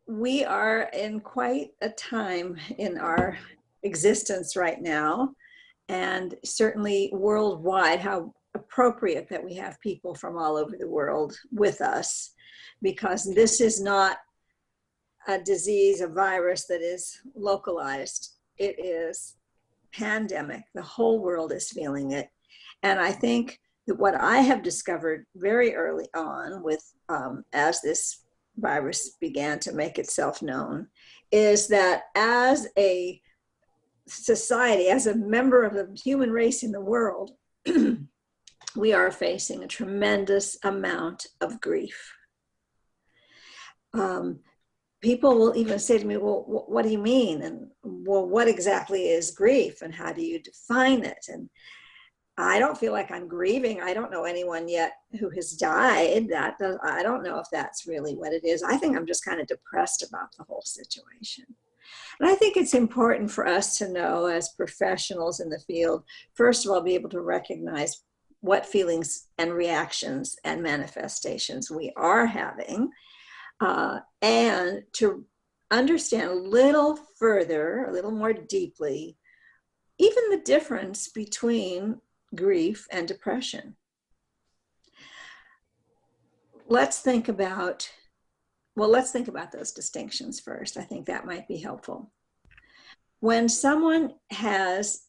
we are in quite a time in our existence right now, and certainly worldwide, how appropriate that we have people from all over the world with us, because this is not a disease, a virus that is localized. It is pandemic. The whole world is feeling it. And I think that what I have discovered very early on with, as this virus began to make itself known, is that as a society, as a member of the human race in the world, we are facing a tremendous amount of grief. People will even say to me, well, what do you mean? And well, what exactly is grief and how do you define it? And I don't feel like I'm grieving. I don't know anyone yet who has died. I don't know if that's really what it is. I think I'm just kind of depressed about the whole situation. And I think it's important for us to know, as professionals in the field, first of all, be able to recognize what feelings and reactions and manifestations we are having, and to understand a little further, a little more deeply, even the difference between grief and depression. Let's think about those distinctions first. I think that might be helpful. When someone has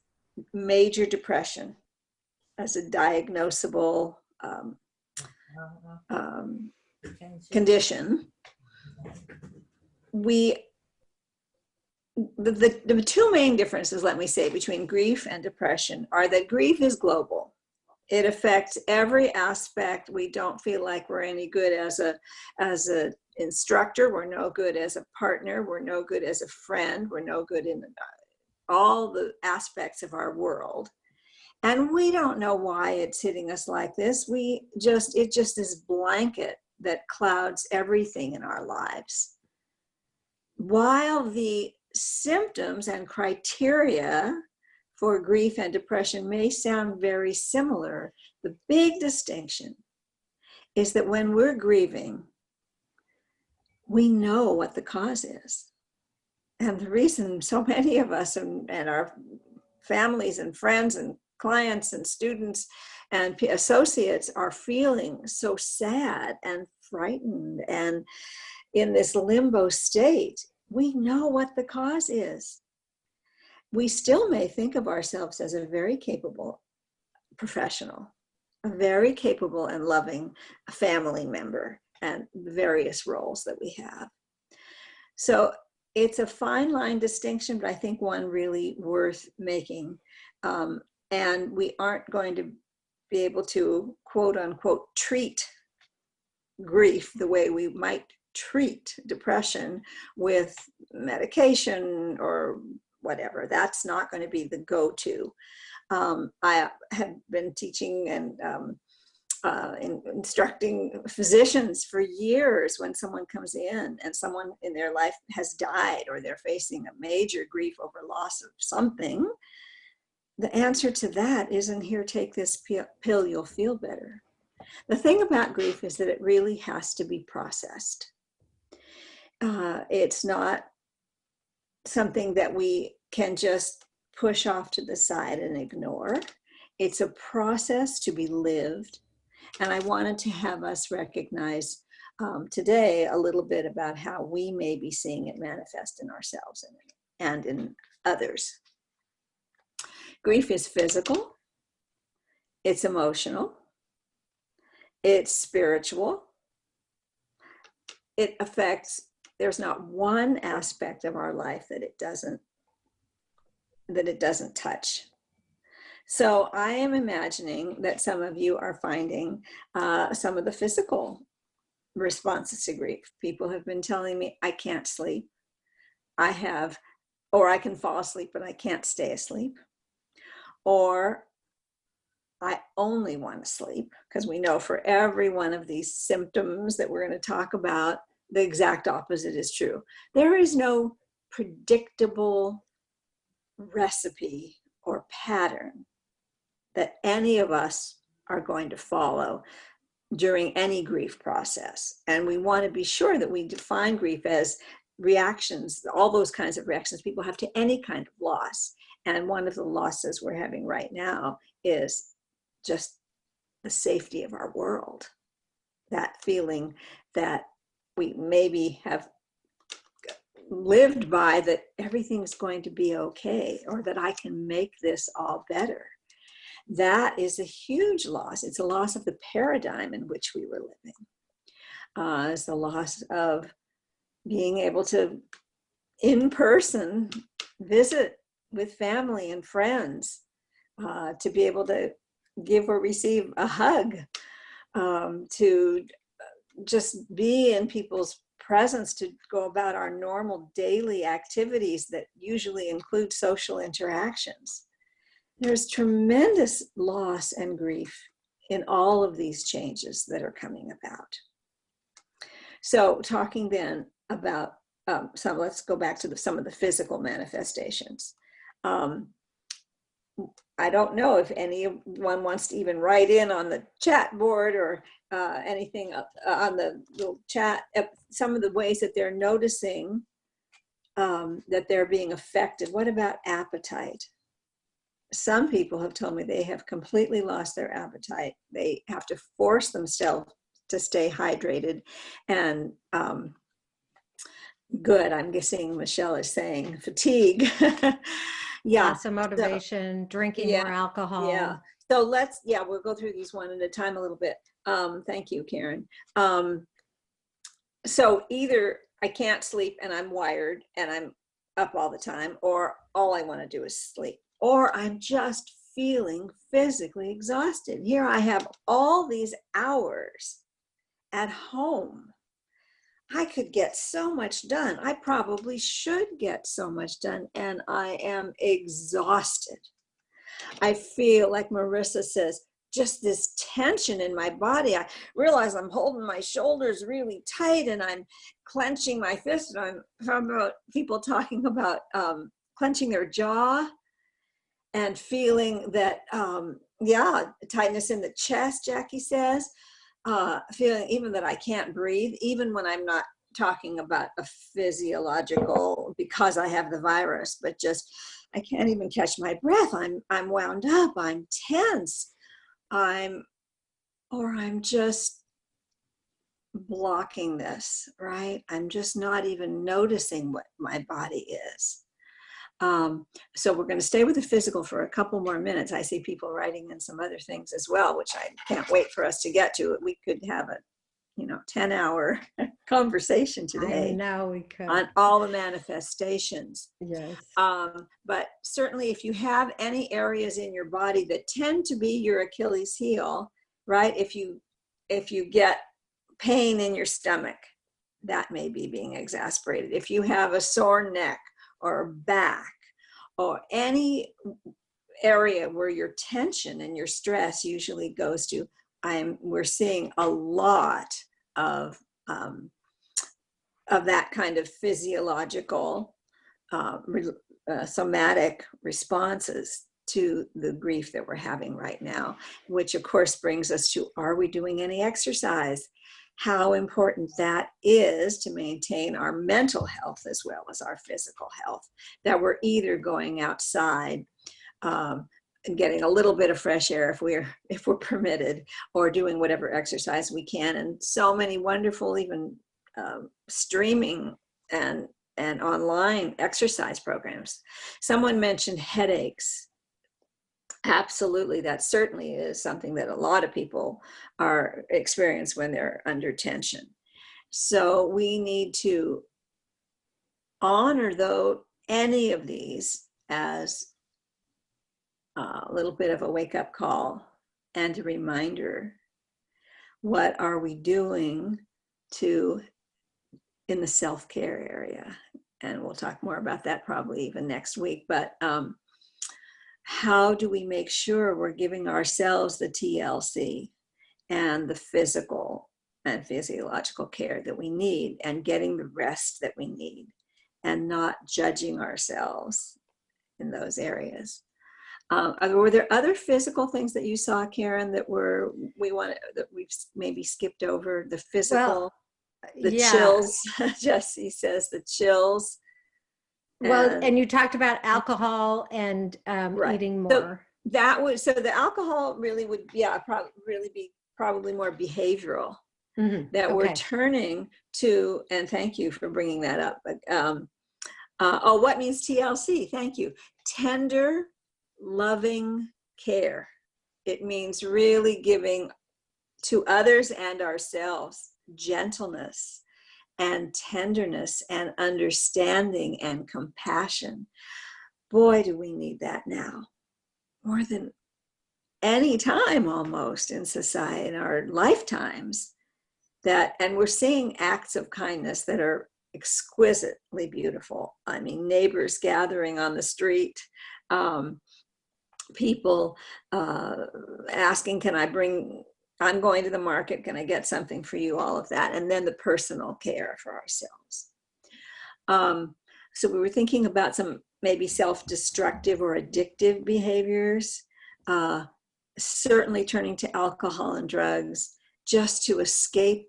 major depression as a diagnosable condition, the two main differences, let me say, between grief and depression are that grief is global. It affects every aspect. We don't feel like we're any good as a instructor. We're no good as a partner. We're no good as a friend. We're no good in all the aspects of our world. And we don't know why it's hitting us like this. It just is blanket that clouds everything in our lives. While the symptoms and criteria for grief and depression may sound very similar, the big distinction is that when we're grieving, we know what the cause is. And the reason so many of us and our families and friends and clients and students and associates are feeling so sad and frightened and in this limbo state, we know what the cause is. We still may think of ourselves as a very capable professional, a very capable and loving family member, and the various roles that we have. So it's a fine line distinction, but I think one really worth making. And we aren't going to be able to, quote unquote, treat grief the way we might treat depression with medication or whatever. That's not going to be the go-to. I have been teaching and instructing physicians for years. When someone comes in and someone in their life has died or they're facing a major grief over loss of something, the answer to that isn't, here, take this pill, you'll feel better. The thing about grief is that it really has to be processed. It's not something that we can just push off to the side and ignore. It's a process to be lived. And I wanted to have us recognize today a little bit about how we may be seeing it manifest in ourselves and in others. Grief is physical, it's emotional, it's spiritual. It affects, there's not one aspect of our life that it doesn't touch. So I am imagining that some of you are finding some of the physical responses to grief. People have been telling me, I can't sleep. Or I can fall asleep, but I can't stay asleep. Or I only want to sleep, because we know for every one of these symptoms that we're going to talk about, the exact opposite is true. There is no predictable recipe or pattern that any of us are going to follow during any grief process. And we want to be sure that we define grief as reactions, all those kinds of reactions people have to any kind of loss. And one of the losses we're having right now is just the safety of our world. That feeling that we maybe have lived by, that everything's going to be okay, or that I can make this all better. That is a huge loss. It's a loss of the paradigm in which we were living. It's the loss of being able to, in person, visit with family and friends, to be able to give or receive a hug, to just be in people's presence, to go about our normal daily activities that usually include social interactions. There's tremendous loss and grief in all of these changes that are coming about. So talking then about let's go back to some of the physical manifestations. I don't know if anyone wants to even write in on the chat board or anything on the little chat, some of the ways that they're noticing that they're being affected. What about appetite? Some people have told me they have completely lost their appetite. They have to force themselves to stay hydrated. And good, I'm guessing Michelle is saying fatigue. Yeah. Loss of motivation, so, drinking more alcohol. Yeah. So we'll go through these one at a time a little bit. Thank you, Karen. So either I can't sleep and I'm wired and I'm up all the time, or all I want to do is sleep, or I'm just feeling physically exhausted. Here I have all these hours at home. I could get so much done. I probably should get so much done, and I am exhausted. I feel, like Marissa says, just this tension in my body. I realize I'm holding my shoulders really tight and I'm clenching my fist. And I'm talking about people talking about clenching their jaw and feeling that, tightness in the chest, Jackie says. Feeling even that I can't breathe, even when I'm not talking about a physiological, because I have the virus, but just, I can't even catch my breath. I'm wound up, I'm tense, I'm just blocking this, right? I'm just not even noticing what my body is. So we're going to stay with the physical for a couple more minutes. I see people writing in some other things as well, which I can't wait for us to get to. We could have a 10-hour conversation today. I know we could. On all the manifestations. Yes. But certainly if you have any areas in your body that tend to be your Achilles heel, right? If you get pain in your stomach, that may be being exacerbated. If you have a sore neck or back, or any area where your tension and your stress usually goes to, we're seeing a lot of that kind of physiological, somatic responses to the grief that we're having right now, which of course brings us to, are we doing any exercise? How important that is to maintain our mental health as well as our physical health, that we're either going outside and getting a little bit of fresh air if we're permitted, or doing whatever exercise we can. And so many wonderful, even streaming and online exercise programs. Someone mentioned headaches. Absolutely, that certainly is something that a lot of people are experience when they're under tension. So we need to honor any of these as a little bit of a wake-up call and a reminder. What are we doing in the self-care area? And we'll talk more about that probably even next week. But how do we make sure we're giving ourselves the TLC and the physical and physiological care that we need, and getting the rest that we need, and not judging ourselves in those areas? Were there other physical things that you saw, Karen, that we've maybe skipped over? The physical. The Yeah. chills, Jesse says the chills. Well, and you talked about alcohol and Right. eating So more. so the alcohol really would, yeah, probably really be probably more behavioral, that we're Okay. turning to, and thank you for bringing that up. But, oh, what means TLC? Thank you. Tender, loving care. It means really giving to others and ourselves gentleness and tenderness and understanding and compassion. Boy, do we need that now more than any time almost in society, in our lifetimes. That, and we're seeing acts of kindness that are exquisitely beautiful. I mean, neighbors gathering on the street, people asking, I'm going to the market, can I get something for you, all of that. And then the personal care for ourselves. So we were thinking about some maybe self-destructive or addictive behaviors, certainly turning to alcohol and drugs just to escape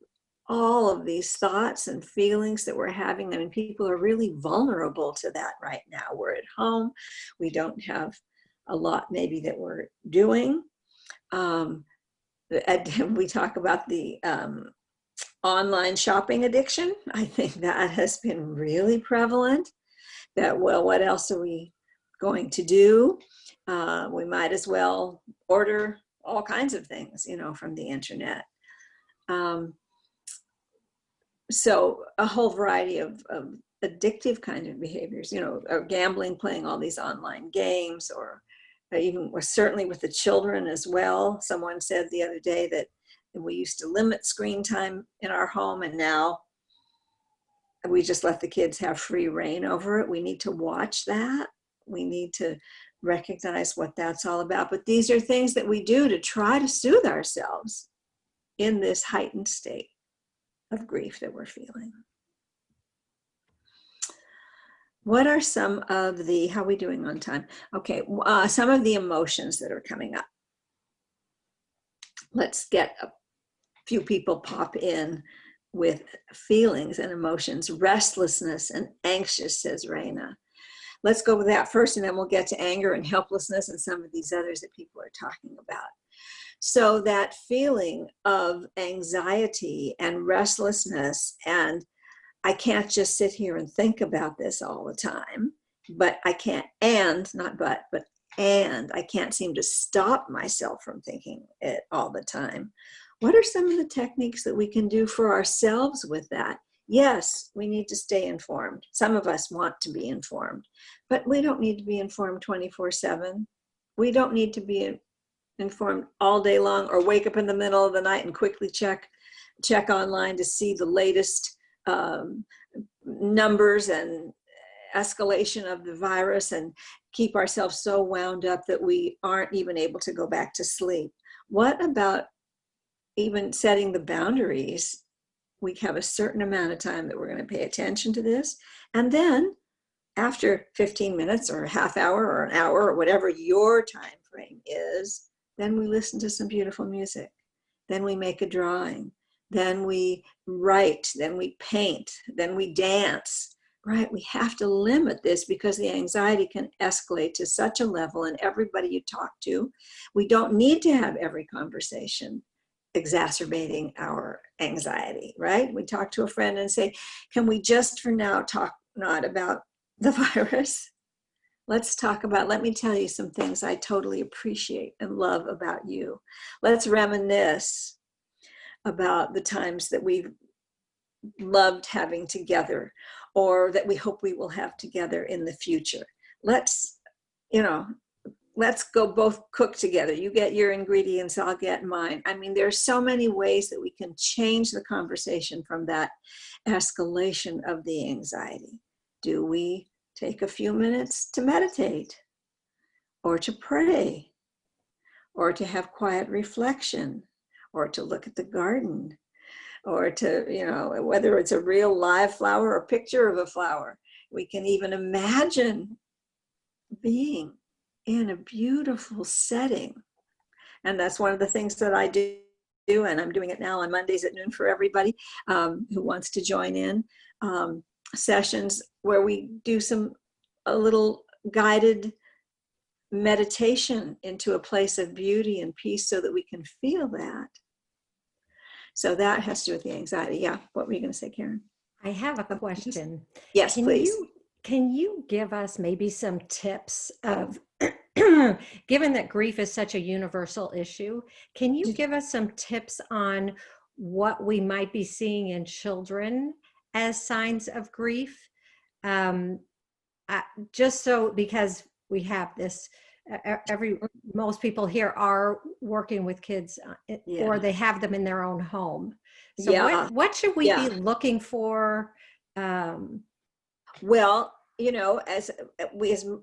all of these thoughts and feelings that we're having. I mean, people are really vulnerable to that right now. We're at home. We don't have a lot maybe that we're doing. We talk about the online shopping addiction. I think that has been really prevalent. That, well, what else are we going to do? We might as well order all kinds of things, from the internet. So a whole variety of addictive kind of behaviors, or gambling, playing all these online games, or even certainly with the children as well. Someone said the other day that we used to limit screen time in our home, and now we just let the kids have free reign over it. We need to watch that. We need to recognize what that's all about. But these are things that we do to try to soothe ourselves in this heightened state of grief that we're feeling. What are some of the, how are we doing on time? Okay, some of the emotions that are coming up. Let's get a few people pop in with feelings and emotions. Restlessness and anxious, says Raina. Let's go with that first, and then we'll get to anger and helplessness and some of these others that people are talking about. So that feeling of anxiety and restlessness, and I can't just sit here and think about this all the time, but I can't, and I can't seem to stop myself from thinking it all the time. What are some of the techniques that we can do for ourselves with that? Yes, we need to stay informed. Some of us want to be informed, but we don't need to be informed 24/7. We don't need to be informed all day long, or wake up in the middle of the night and quickly check online to see the latest numbers and escalation of the virus, and keep ourselves so wound up that we aren't even able to go back to sleep. What about even setting the boundaries? We have a certain amount of time that we're going to pay attention to this, and then after 15 minutes or a half hour or an hour or whatever your time frame is, then we listen to some beautiful music. Then we make a drawing. Then we write. Then we paint. Then we dance. Right? We have to limit this, because the anxiety can escalate to such a level, and everybody you talk to, we don't need to have every conversation exacerbating our anxiety, right? We talk to a friend and say, can we just for now talk not about the virus? Let's talk about, let me tell you some things I totally appreciate and love about you. Let's reminisce about the times that we've loved having together, or that we hope we will have together in the future. Let's go both cook together. You get your ingredients, I'll get mine. I mean, there's so many ways that we can change the conversation from that escalation of the anxiety. Do we take a few minutes to meditate, or to pray, or to have quiet reflection, or to look at the garden, or to, whether it's a real live flower or picture of a flower? We can even imagine being in a beautiful setting. And that's one of the things that I do and I'm doing it now on Mondays at noon for everybody who wants to join in, sessions where we do a little guided meditation into a place of beauty and peace so that we can feel that. So that has to do with the anxiety. Yeah. What were you going to say, Karen? I have a question. Yes, please. Can you give us maybe some tips of, given that grief is such a universal issue, can you give us some tips on what we might be seeing in children as signs of grief? Just so, because we have this, most people here are working with kids or they have them in their own home. So what should we be looking for? Well, you know, as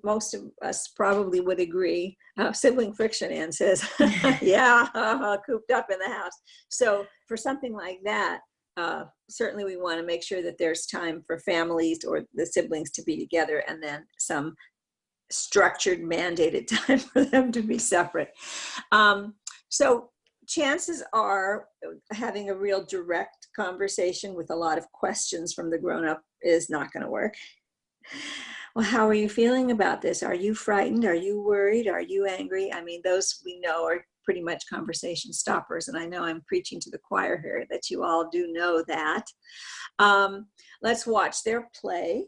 most of us probably would agree, sibling friction, Ann says, cooped up in the house. So for something like that, certainly we want to make sure that there's time for families or the siblings to be together, and then some structured, mandated time for them to be separate. So chances are having a real direct conversation with a lot of questions from the grown-up is not going to work. Well, how are you feeling about this? Are you frightened? Are you worried? Are you angry? I mean, those we know are pretty much conversation stoppers. And I know I'm preaching to the choir here that you all do know that. Let's watch their play.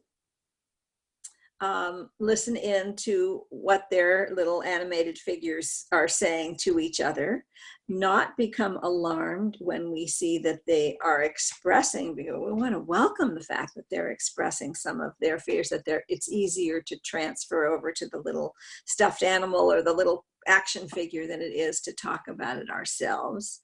Listen in to what their little animated figures are saying to each other. Not become alarmed when we see that they are expressing, because we want to welcome the fact that they're expressing some of their fears, that it's easier to transfer over to the little stuffed animal or the little action figure than it is to talk about it ourselves.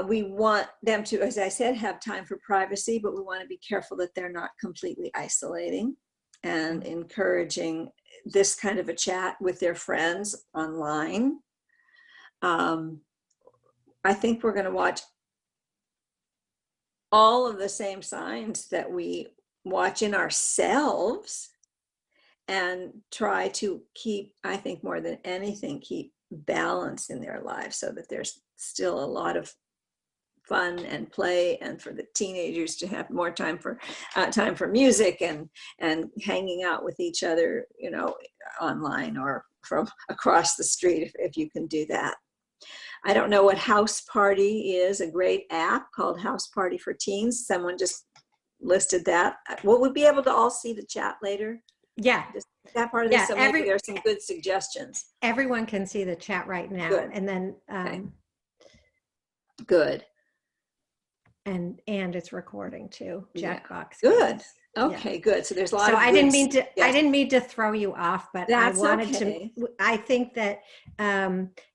We want them to, as I said, have time for privacy, but we want to be careful that they're not completely isolating, and encouraging this kind of a chat with their friends online. I think we're going to watch all of the same signs that we watch in ourselves and try to keep, I think more than anything, keep balance in their lives so that there's still a lot of fun and play, and for the teenagers to have more time for music and hanging out with each other, you know, online or from across the street if you can do that. I don't know what House Party is, a great app called House Party for Teens. Someone just listed that. Will we be able to all see the chat later? Yeah. Just that part of this, so maybe there's some good suggestions. Everyone can see the chat right now. Good. And then okay. Good. And it's recording too. Jackbox. Good. Okay, good. So there's a lot of I didn't mean to throw you off, but that's I wanted okay. I think that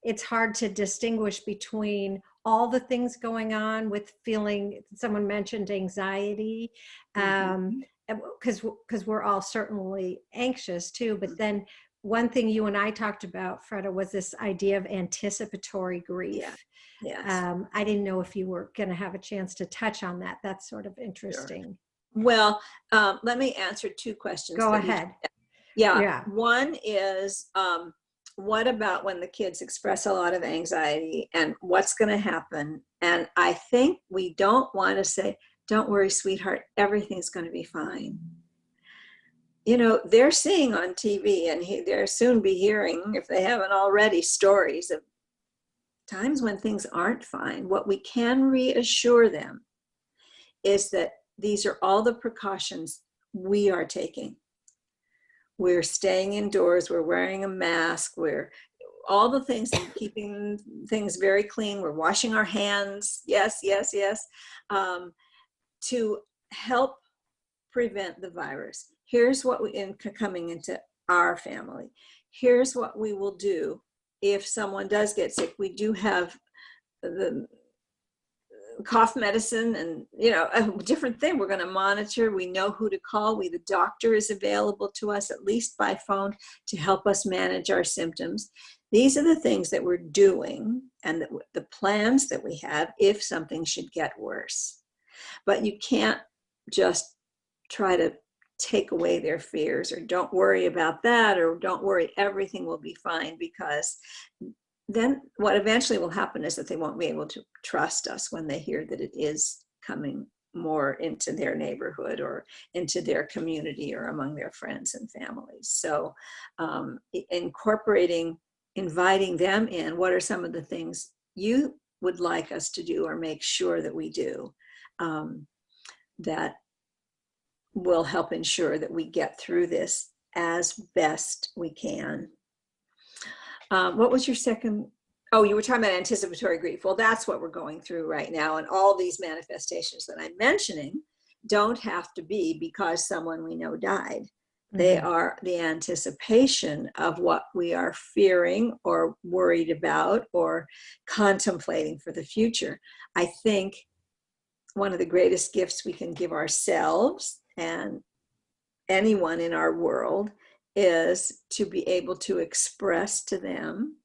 it's hard to distinguish between all the things going on with feeling, someone mentioned anxiety, because we're all certainly anxious too, but then one thing you and I talked about, Fredda, was this idea of anticipatory grief. Yes. I didn't know if you were going to have a chance to touch on that. That's sort of interesting. Sure. Well, let me answer two questions. Go ahead. Yeah. One is, what about when the kids express a lot of anxiety, and what's going to happen? And I think we don't want to say, don't worry, sweetheart, everything's going to be fine. You know, they're seeing on TV, and they'll soon be hearing, if they haven't already, stories of times when things aren't fine. What we can reassure them is that these are all the precautions we are taking. We're staying indoors, we're wearing a mask, we're all the things, and keeping things very clean. We're washing our hands, yes, to help prevent the virus. Here's what coming into our family, here's what we will do if someone does get sick. We do have the cough medicine and, you know, a different thing. We're going to monitor. We know who to call. The doctor is available to us, at least by phone, to help us manage our symptoms. These are the things that we're doing, and the plans that we have if something should get worse. But you can't just try to take away their fears, or don't worry about that, or don't worry, everything will be fine, because then what eventually will happen is that they won't be able to trust us when they hear that it is coming more into their neighborhood or into their community or among their friends and families. So inviting them in, what are some of the things you would like us to do or make sure that we do that will help ensure that we get through this as best we can. What was your second? Oh, you were talking about anticipatory grief. Well, that's what we're going through right now. And all these manifestations that I'm mentioning don't have to be because someone we know died. They are the anticipation of what we are fearing or worried about or contemplating for the future. I think one of the greatest gifts we can give ourselves and anyone in our world is to be able to express to them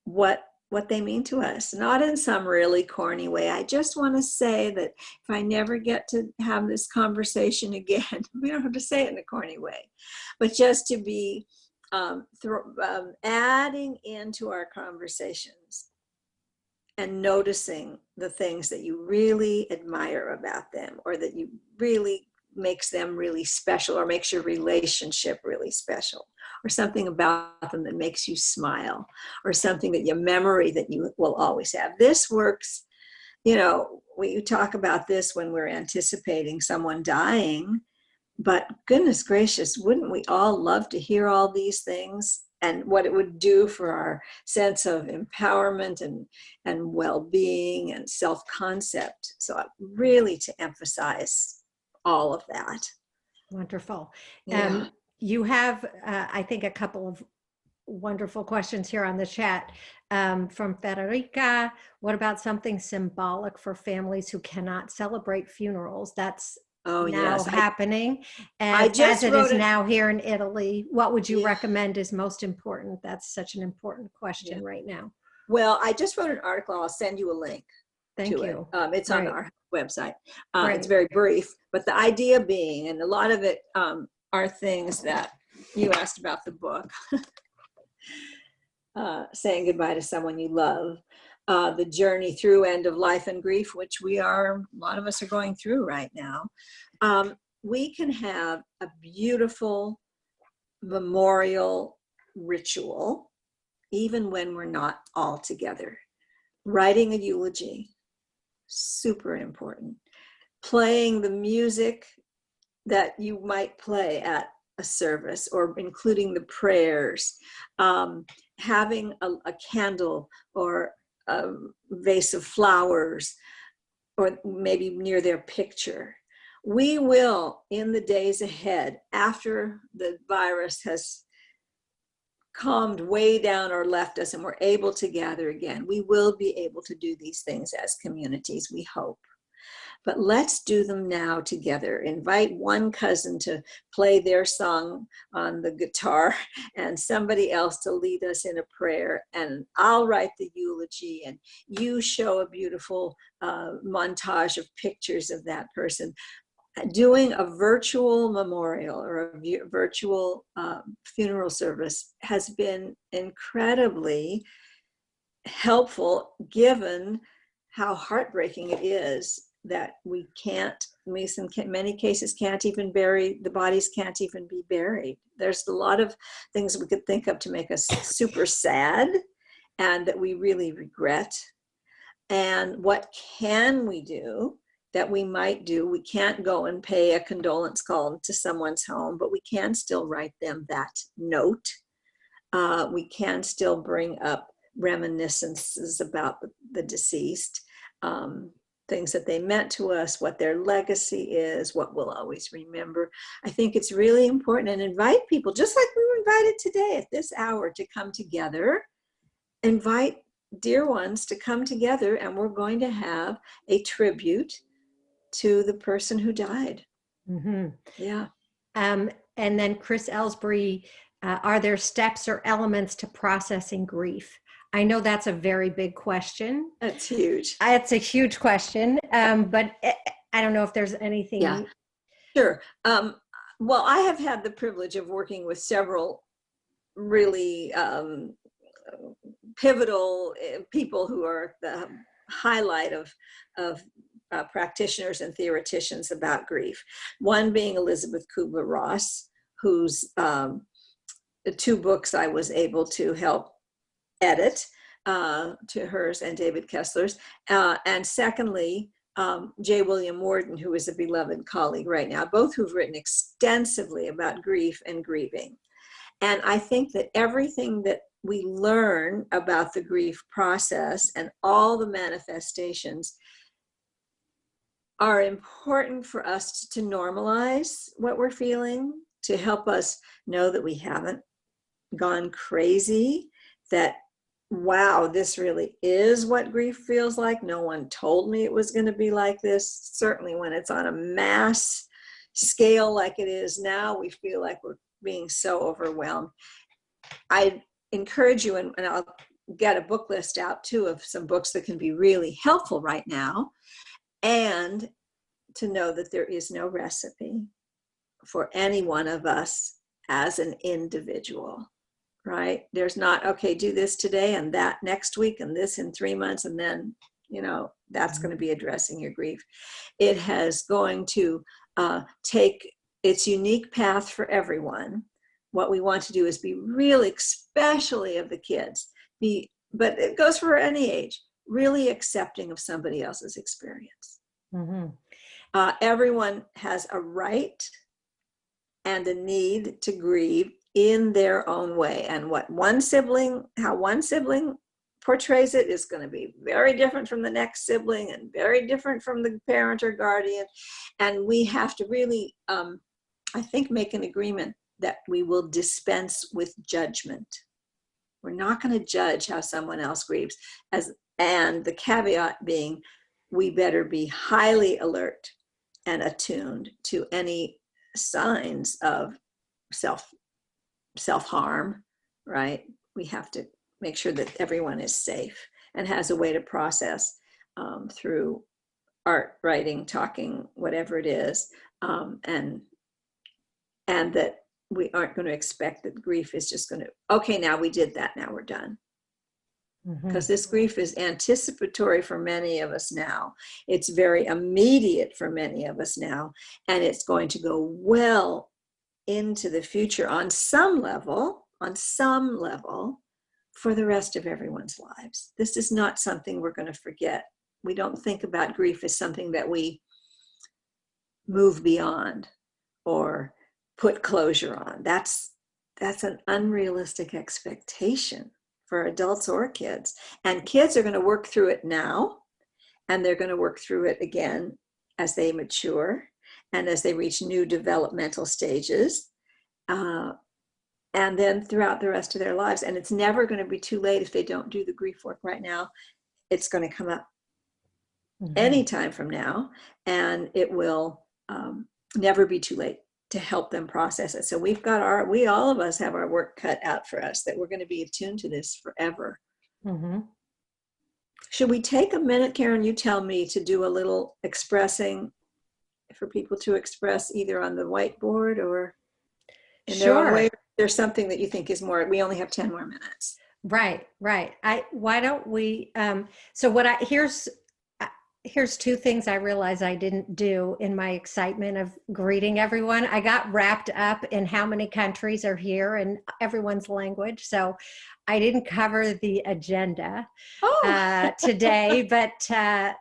what they mean to us, not in some really corny way. I just want to say that if I never get to have this conversation again, we don't have to say it in a corny way, but just to be adding into our conversations and noticing the things that you really admire about them, or that you really makes them really special, or makes your relationship really special, or something about them that makes you smile, or something that your memory that you will always have. This works, you know, we talk about this when we're anticipating someone dying, but goodness gracious, wouldn't we all love to hear all these things and what it would do for our sense of empowerment and well-being and self-concept. So really to emphasize all of that. Wonderful. Yeah. You have, I think, a couple of wonderful questions here on the chat from Federica. What about something symbolic for families who cannot celebrate funerals? That's now happening. And as it is now here in Italy, what would you recommend is most important? That's such an important question right now. Well, I just wrote an article. I'll send you a link to it. It's on our website. It's very brief, but the idea being, and a lot of it are things that you asked about the book, saying goodbye to someone you love, the journey through end of life and grief, which a lot of us are going through right now. We can have a beautiful memorial ritual, even when we're not all together. Writing a eulogy, super important. Playing the music that you might play at a service, or including the prayers, having a candle or a vase of flowers, or maybe near their picture. We will, in the days ahead, after the virus has calmed way down or left us and we're able to gather again, we will be able to do these things as communities, we hope. But let's do them now together. Invite one cousin to play their song on the guitar and somebody else to lead us in a prayer. And I'll write the eulogy and you show a beautiful montage of pictures of that person. Doing a virtual memorial or a virtual funeral service has been incredibly helpful, given how heartbreaking it is that we can't, in many cases, can't even bury, the bodies can't even be buried. There's a lot of things we could think of to make us super sad and that we really regret. And what can we do that we might do? We can't go and pay a condolence call to someone's home, but we can still write them that note. We can still bring up reminiscences about the deceased, things that they meant to us, what their legacy is, what we'll always remember. I think it's really important, and invite people, just like we were invited today at this hour, to come together. Invite dear ones to come together, and we're going to have a tribute to the person who died. Yeah. And then Chris Ellsbury, are there steps or elements to processing grief? I know that's a very big question. That's huge. It's a huge question, but I don't know if there's anything. Yeah, sure. Well, I have had the privilege of working with several really pivotal people who are the highlight of practitioners and theoreticians about grief. One being Elizabeth Kubler-Ross, whose 2 books I was able to help edit, to hers and David Kessler's. And secondly, J. William Worden, who is a beloved colleague right now, both who've written extensively about grief and grieving. And I think that everything that we learn about the grief process and all the manifestations are important for us to normalize what we're feeling, to help us know that we haven't gone crazy, that, wow, this really is what grief feels like. No one told me it was going to be like this. Certainly when it's on a mass scale like it is now, we feel like we're being so overwhelmed. I encourage you, and I'll get a book list out too of some books that can be really helpful right now, and to know that there is no recipe for any one of us as an individual, right? There's not, okay, do this today and that next week and this in 3 months, and then, you know, that's going to be addressing your grief. It has going to take its unique path for everyone. What we want to do is be really, especially of the kids, but it goes for any age, really accepting of somebody else's experience. Mm-hmm. Everyone has a right and a need to grieve in their own way. And how one sibling portrays it is going to be very different from the next sibling and very different from the parent or guardian. And we have to really, I think, make an agreement that we will dispense with judgment. We're not going to judge how someone else grieves, and the caveat being, we better be highly alert and attuned to any signs of self-harm, right? We have to make sure that everyone is safe and has a way to process through art, writing, talking, whatever it is, and that we aren't going to expect that grief is just going to, okay, now we did that, now we're done. Because this grief is anticipatory for many of us now. It's very immediate for many of us now, and it's going to go well into the future on some level, for the rest of everyone's lives. This is not something we're going to forget. We don't think about grief as something that we move beyond or put closure on. That's an unrealistic expectation for adults or kids. And kids are going to work through it now, and they're going to work through it again as they mature and as they reach new developmental stages, and then throughout the rest of their lives. And it's never going to be too late if they don't do the grief work right now. It's going to come up anytime from now, and it will never be too late to help them process it. So all of us have our work cut out for us, that we're going to be attuned to this forever. Should we take a minute, Karen, you tell me, to do a little expressing, for people to express either on the whiteboard or in their own way? There's something that you think is more, we only have 10 more minutes. Right. Why don't we, here's 2 things I realized I didn't do in my excitement of greeting everyone. I got wrapped up in how many countries are here and everyone's language. So I didn't cover the agenda today, but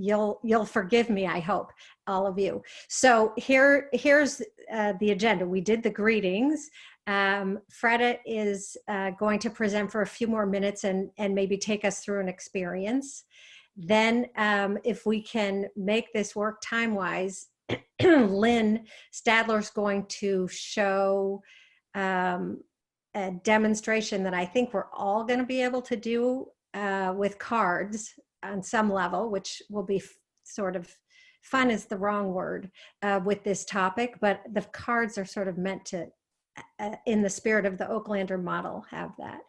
you'll forgive me, I hope, all of you. So here's the agenda. We did the greetings. Fredda is going to present for a few more minutes and maybe take us through an experience. Then if we can make this work time-wise, Lynn Stadler's going to show a demonstration that I think we're all going to be able to do with cards on some level, which will be sort of fun is the wrong word with this topic, but the cards are sort of meant to, in the spirit of the Oaklander model, have that.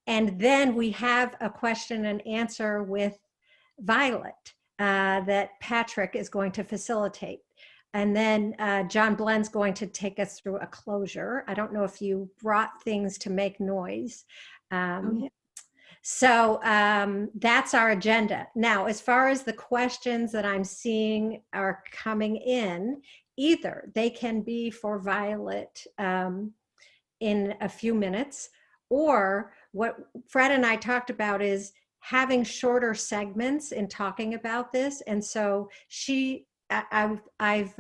And then we have a question and answer with Violet that Patrick is going to facilitate. And then John Blend's going to take us through a closure. I don't know if you brought things to make noise. Yeah. So that's our agenda. Now, as far as the questions that I'm seeing are coming in, either they can be for Violet in a few minutes, or what Fred and I talked about is having shorter segments in talking about this. And so I've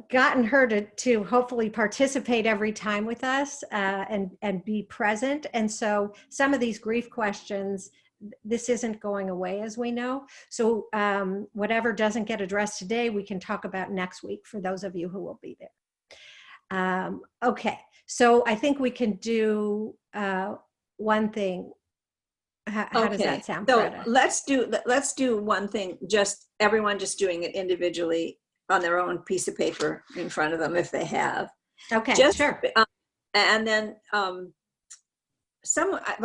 gotten her to hopefully participate every time with us and be present. And so some of these grief questions, this isn't going away, as we know. So whatever doesn't get addressed today, we can talk about next week for those of you who will be there. Okay, so I think we can do one thing. How does that sound, So Fredda? let's do one thing, just everyone just doing it individually on their own piece of paper in front of them if they have. Okay, Just, sure. And then I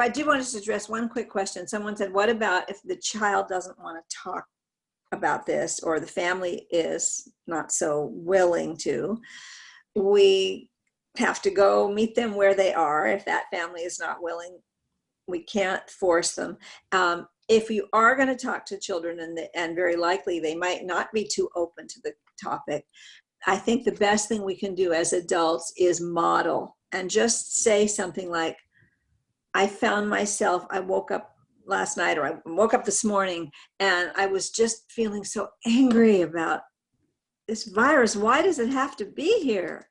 do want to address one quick question. Someone said, what about if the child doesn't want to talk about this, or the family is not so willing to? We have to go meet them where they are. If that family is not willing, we can't force them. If you are going to talk to children, and very likely they might not be too open to the topic, I think the best thing we can do as adults is model and just say something like, I found myself, I woke up last night, or I woke up this morning, and I was just feeling so angry about this virus. Why does it have to be here?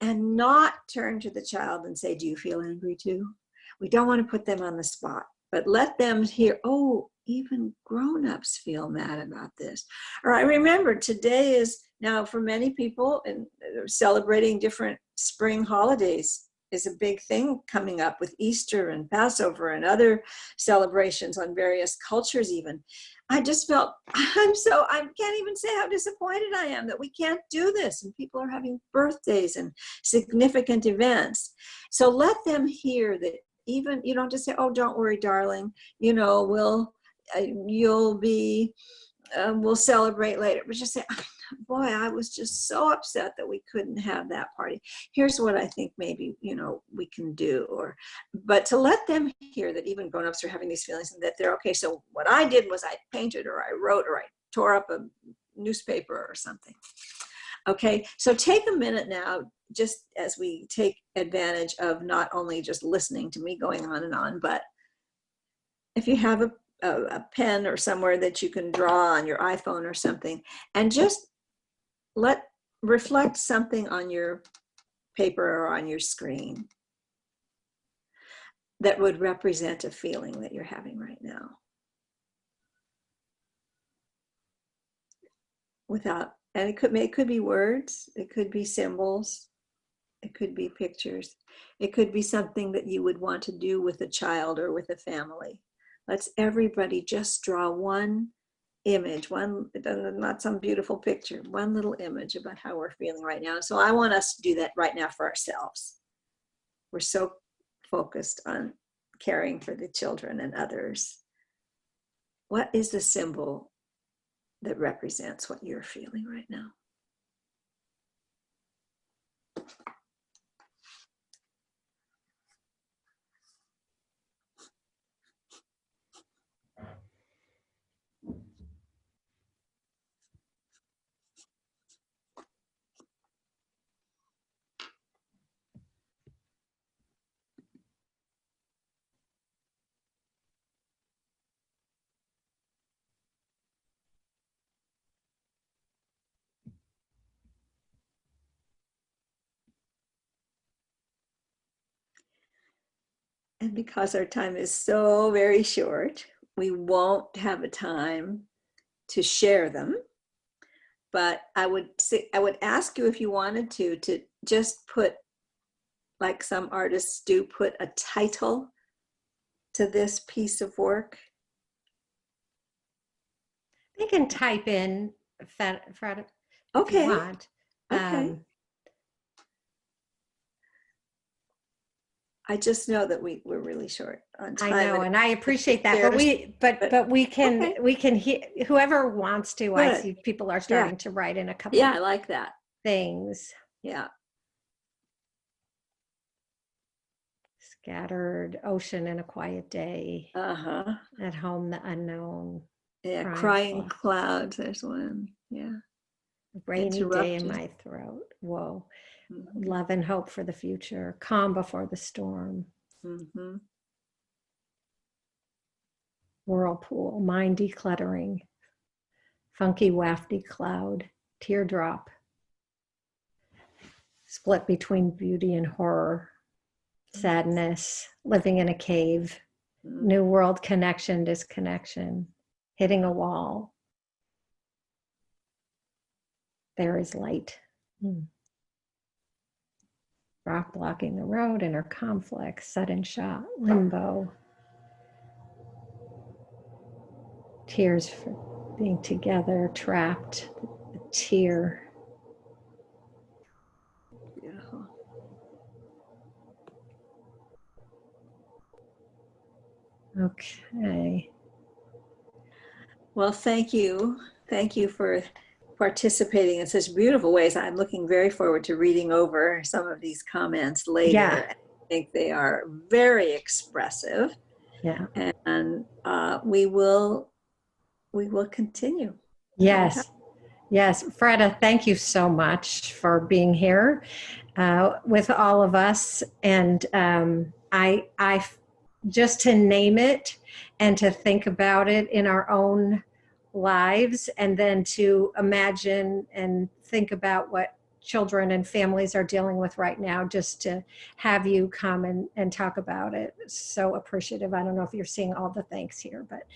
And not turn to the child and say, do you feel angry too? We don't want to put them on the spot, but let them hear, oh, even grown-ups feel mad about this. Or I remember today is now for many people, and celebrating different spring holidays is a big thing coming up with Easter and Passover and other celebrations on various cultures even. I just felt, I can't even say how disappointed I am that we can't do this, and people are having birthdays and significant events. So let them hear that, even, you don't just say, oh, don't worry, darling, you know, we'll celebrate later. But just say, boy, I was just so upset that we couldn't have that party. Here's what I think maybe, you know, we can do. But to let them hear that even grown-ups are having these feelings, and that they're okay. So what I did was I painted, or I wrote, or I tore up a newspaper or something. Okay, so take a minute now, just as we take advantage of not only just listening to me going on and on, but if you have a pen or somewhere that you can draw on your iPhone or something, and just reflect something on your paper or on your screen that would represent a feeling that you're having right now. And it could be words, it could be symbols, it could be pictures, it could be something that you would want to do with a child or with a family. Let's everybody just draw one image, not some beautiful picture, one little image about how we're feeling right now. So I want us to do that right now for ourselves. We're so focused on caring for the children and others. What is the symbol that represents what you're feeling right now? And because our time is so very short, we won't have a time to share them. But I would ask you, if you wanted to just put, like some artists do, put a title to this piece of work. They can type in Fredda, if you Okay. want. Okay. I just know that we're really short on time. I know, and I appreciate that, but we can, okay. we can hear, whoever wants to. I Good. see people are starting to write in a couple Yeah, I like that. things. Yeah. Scattered ocean in a quiet day. Uh-huh. At home, the unknown. Yeah, crying clouds, there's one. Yeah. Rainy day in my throat. Whoa. Mm-hmm. Love and hope for the future. Calm before the storm. Mm-hmm. Whirlpool. Mind decluttering. Funky wafty cloud. Teardrop. Split between beauty and horror. Sadness. Living in a cave. Mm-hmm. New world connection, disconnection. Hitting a wall. There is light. Rock blocking the road, inner conflict, sudden shot, limbo. Tears for being together, trapped, a tear. Beautiful. Okay. Well, thank you. Thank you for participating in such beautiful ways. I'm looking very forward to reading over some of these comments later. Yeah. I think they are very expressive. Yeah. And we will continue. Yes. Yes. Fredda, thank you so much for being here with all of us. And I just to name it and to think about it in our own lives, and then to imagine and think about what children and families are dealing with right now, just to have you come and talk about it. So appreciative. I don't know if you're seeing all the thanks here, but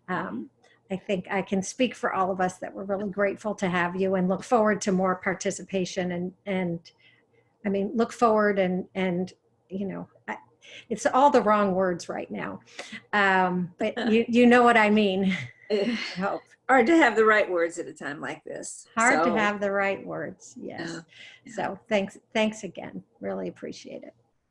I think I can speak for all of us that we're really grateful to have you and look forward to more participation and I mean, look forward and you know, it's all the wrong words right now. But you know what I mean. I hope. Hard to have the right words at a time like this. Hard to have the right words. Yes. Yeah. So thanks again. Really appreciate it.